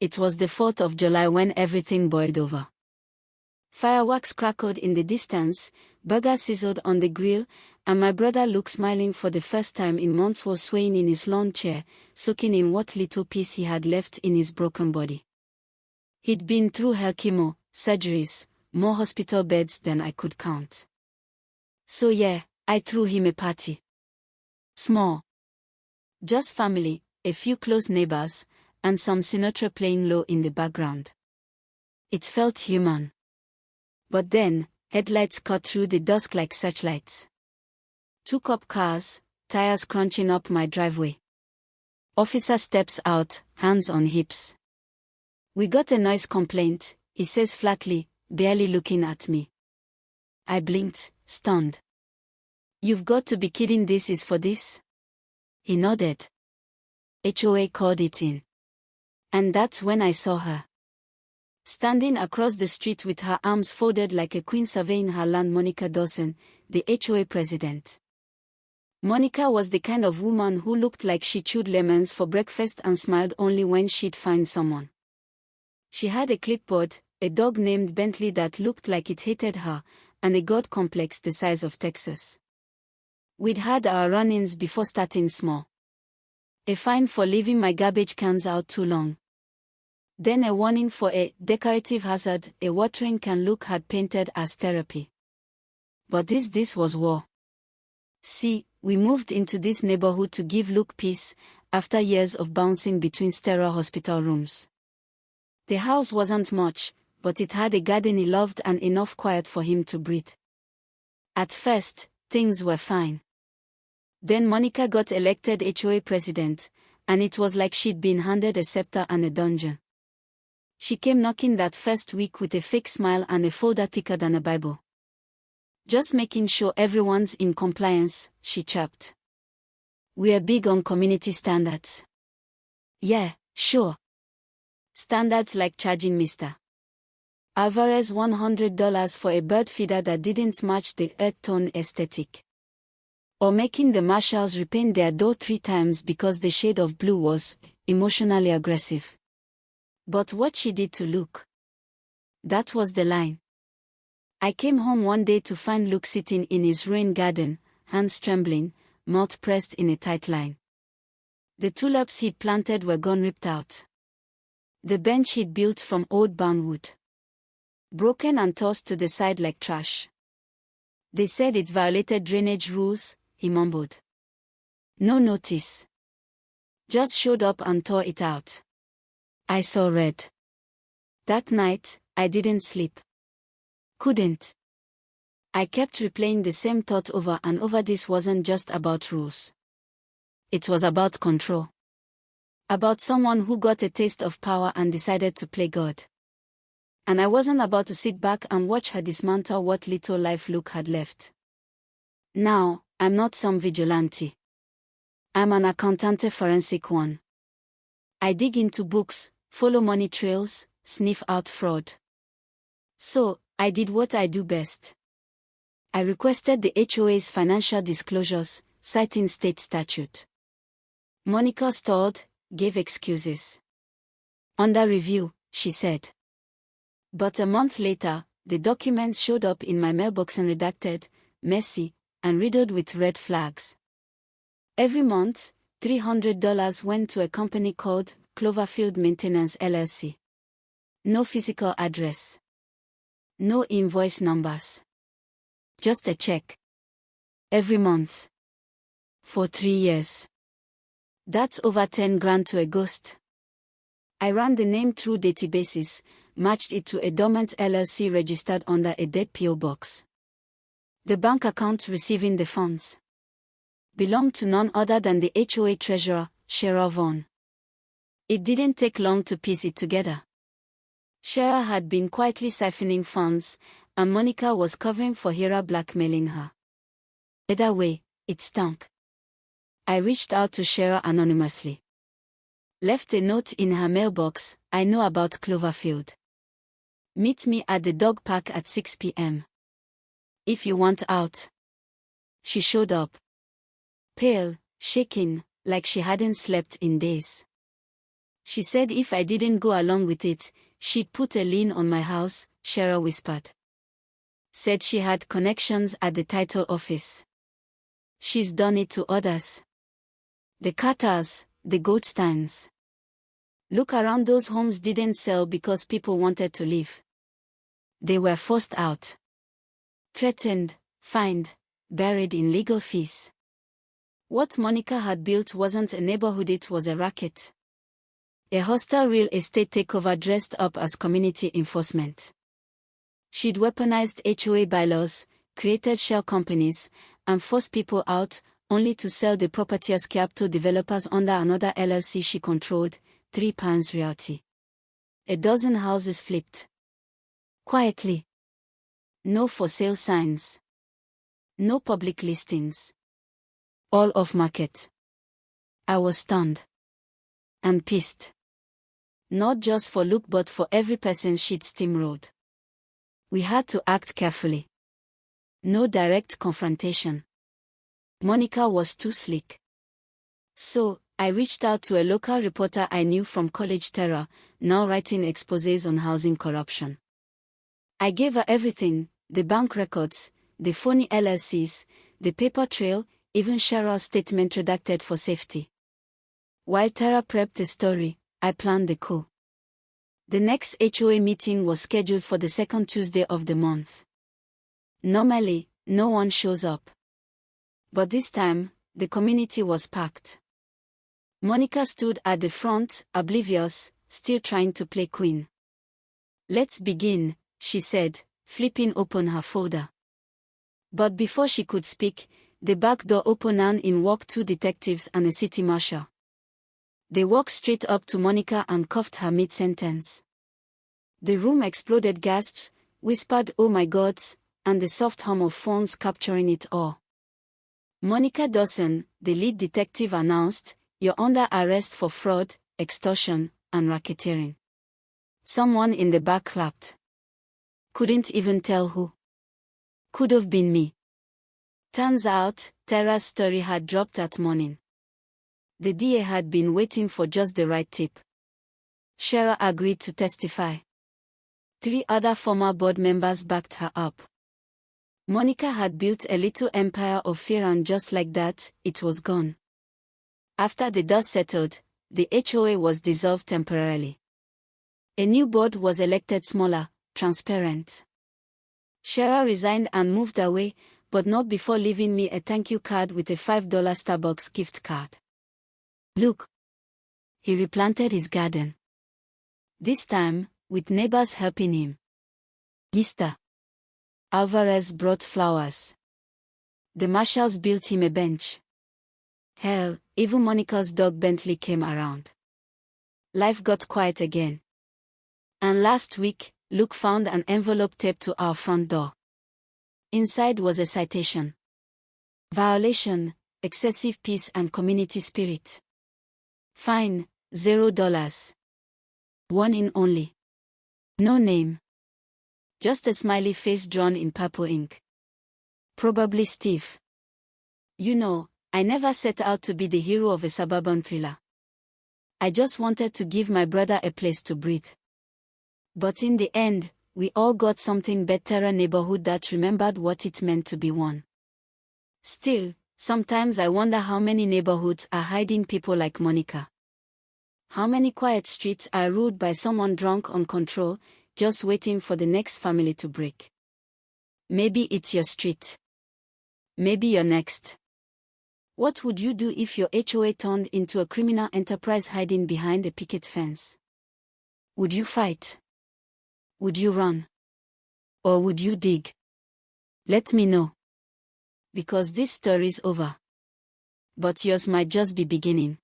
it was the 4th of July when everything boiled over. Fireworks crackled in the distance, burgers sizzled on the grill, and my brother Luke, smiling for the first time in months, was swaying in his lawn chair, soaking in what little peace he had left in his broken body. He'd been through hell, chemo, surgeries, more hospital beds than I could count. So yeah, I threw him a party. Small. Just family, a few close neighbors, and some Sinatra playing low in the background. It felt human. But then, headlights cut through the dusk like searchlights. 2 cop cars, tires crunching up my driveway. Officer steps out, hands on hips. "We got a noise complaint," he says flatly, barely looking at me. I blinked, stunned. "You've got to be kidding, this is for this?" He nodded. HOA called it in. And that's when I saw her. Standing across the street with her arms folded like a queen surveying her land, Monica Dawson, the HOA president. Monica was the kind of woman who looked like she chewed lemons for breakfast and smiled only when she'd find someone. She had a clipboard, a dog named Bentley that looked like it hated her, and a god complex the size of Texas. We'd had our run-ins before starting small. A fine for leaving my garbage cans out too long. Then a warning for a decorative hazard a watering can Luke had painted as therapy. But this was war. See, we moved into this neighborhood to give Luke peace, after years of bouncing between sterile hospital rooms. The house wasn't much, but it had a garden he loved and enough quiet for him to breathe. At first, things were fine. Then Monica got elected HOA president, and it was like she'd been handed a scepter and a dungeon. She came knocking that first week with a fake smile and a folder thicker than a Bible. "Just making sure everyone's in compliance," she chirped. "We're big on community standards." "Yeah, sure. Standards like charging Mr. Alvarez $100 for a bird feeder that didn't match the earth tone aesthetic. Or making the marshals repaint their door 3 times because the shade of blue was emotionally aggressive. But what she did to Luke. That was the line. I came home one day to find Luke sitting in his ruined garden, hands trembling, mouth pressed in a tight line. The tulips he'd planted were gone, ripped out. The bench he'd built from old bamboo, broken and tossed to the side like trash. "They said it violated drainage rules," he mumbled. "No notice. Just showed up and tore it out." I saw red. That night, I didn't sleep. Couldn't. I kept replaying the same thought over and over. This wasn't just about rules. It was about control. About someone who got a taste of power and decided to play God. And I wasn't about to sit back and watch her dismantle what little life Luke had left. Now, I'm not some vigilante. I'm an accountante forensic one. I dig into books, follow money trails, sniff out fraud. So, I did what I do best. I requested the HOA's financial disclosures, citing state statute. Monica stalled, gave excuses. "Under review," she said. But a month later, the documents showed up in my mailbox unredacted, messy, and riddled with red flags. Every month, $300 went to a company called Cloverfield Maintenance LLC. No physical address. No invoice numbers. Just a check. Every month. For 3 years. That's over 10 grand to a ghost. I ran the name through databases, matched it to a dormant LLC registered under a dead PO box. The bank account receiving the funds belonged to none other than the HOA treasurer, Cheryl Vaughn. It didn't take long to piece it together. Cheryl had been quietly siphoning funds, and Monica was covering for Hira, blackmailing her. Either way, it stunk. I reached out to Cheryl anonymously. Left a note in her mailbox, "I know about Cloverfield. Meet me at the dog park at 6 p.m. if you want out." She showed up. Pale, shaking, like she hadn't slept in days. She said if I didn't go along with it, she'd put a lien on my house, Cheryl whispered. Said she had connections at the title office. She's done it to others. The Carters, the Goldsteins. Look around, those homes didn't sell because people wanted to live. They were forced out. Threatened, fined, buried in legal fees. What Monica had built wasn't a neighborhood, it was a racket. A hostile real estate takeover dressed up as community enforcement. She'd weaponized HOA bylaws, created shell companies, and forced people out, only to sell the property as capital developers under another LLC she controlled, 3 Pines Realty. A dozen houses flipped. Quietly. No for sale signs. No public listings. All off market. I was stunned. And pissed. Not just for Luke but for every person she'd steamrolled. We had to act carefully. No direct confrontation. Monica was too slick. So, I reached out to a local reporter I knew from College Terror, now writing exposés on housing corruption. I gave her everything, the bank records, the phony LLCs, the paper trail, even Cheryl's statement redacted for safety. While Tara prepped the story, I planned the coup. The next HOA meeting was scheduled for the second Tuesday of the month. Normally, no one shows up. But this time, the community was packed. Monica stood at the front, oblivious, still trying to play queen. Let's begin, she said, flipping open her folder. But before she could speak, the back door opened and in walked 2 detectives and a city marshal. They walked straight up to Monica and cuffed her mid-sentence. The room exploded, gasps, whispered "Oh my gods," and the soft hum of phones capturing it all. Monica Dawson, the lead detective, announced, "You're under arrest for fraud, extortion, and racketeering." Someone in the back clapped. Couldn't even tell who. Could have been me. Turns out, Tara's story had dropped that morning. The DA had been waiting for just the right tip. Cheryl agreed to testify. 3 other former board members backed her up. Monica had built a little empire of fear, and just like that, it was gone. After the dust settled, the HOA was dissolved temporarily. A new board was elected, smaller, transparent. Cheryl resigned and moved away, but not before leaving me a thank you card with a $5 Starbucks gift card. Look. He replanted his garden. This time, with neighbors helping him. Mr. Alvarez brought flowers. The marshals built him a bench. Hell, even Monica's dog Bentley came around. Life got quiet again. And last week, Luke found an envelope taped to our front door. Inside was a citation. Violation, excessive peace and community spirit. Fine, $0. Warning only. No name. Just a smiley face drawn in purple ink. Probably Steve. You know, I never set out to be the hero of a suburban thriller. I just wanted to give my brother a place to breathe. But in the end, we all got something better, a neighborhood that remembered what it meant to be one. Still, sometimes I wonder how many neighborhoods are hiding people like Monica. How many quiet streets are ruled by someone drunk on control, just waiting for the next family to break. Maybe it's your street. Maybe you're next. What would you do if your HOA turned into a criminal enterprise hiding behind a picket fence? Would you fight? Would you run? Or would you dig? Let me know. Because this story's over. But yours might just be beginning.